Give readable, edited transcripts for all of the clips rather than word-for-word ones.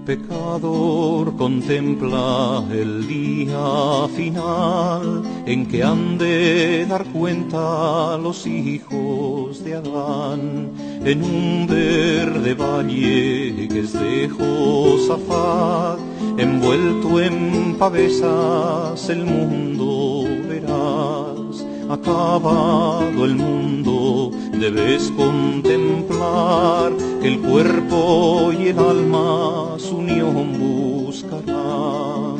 Pecador, contempla el día final en que han de dar cuenta los hijos de Adán. En un verde valle que es de Josafat, envuelto en pavesas el mundo verás. Acabado el mundo debes contemplar que el cuerpo y el alma su unión buscarán.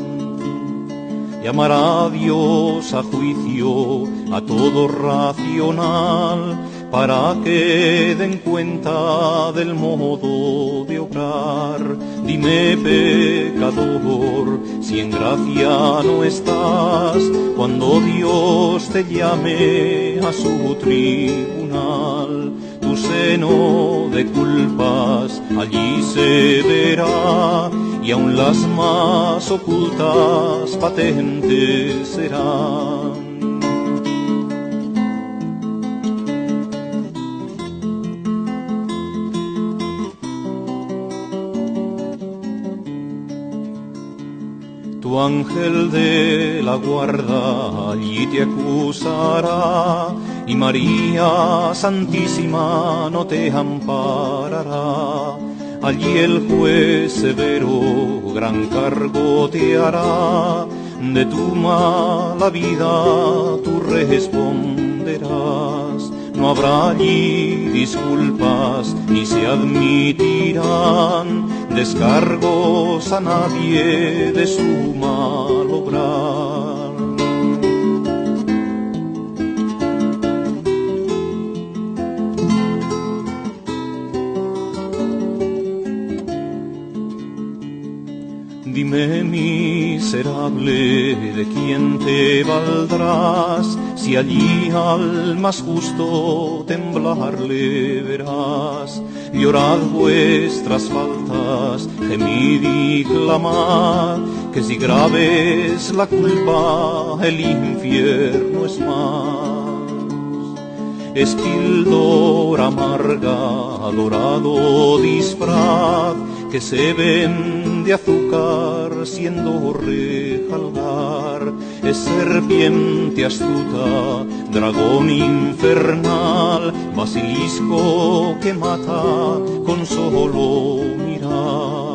Llamará Dios a juicio a todo racional para que den cuenta del modo de obrar. Dime, pecador, si en gracia no estás, cuando Dios te llame a su tribunal. Tu seno de culpas allí se verá, y aun las más ocultas patentes serán. Tu ángel de la guarda allí te acusará, y María Santísima no te amparará. Allí el juez severo gran cargo te hará, de tu mala vida tú responderás. No habrá allí disculpas ni se admitirán descargos a nadie de su mal obrar. Dime, miserable, ¿de quién te valdrás? Si allí al más justo temblarle verás. Llorad vuestras faltas, gemid y clamad, que si grave es la culpa, el infierno es más. Es píldora amarga, dorado disfraz, que se vende azúcar siendo rejalgar. Es serpiente astuta, dragón infernal, basilisco que mata con solo mirar.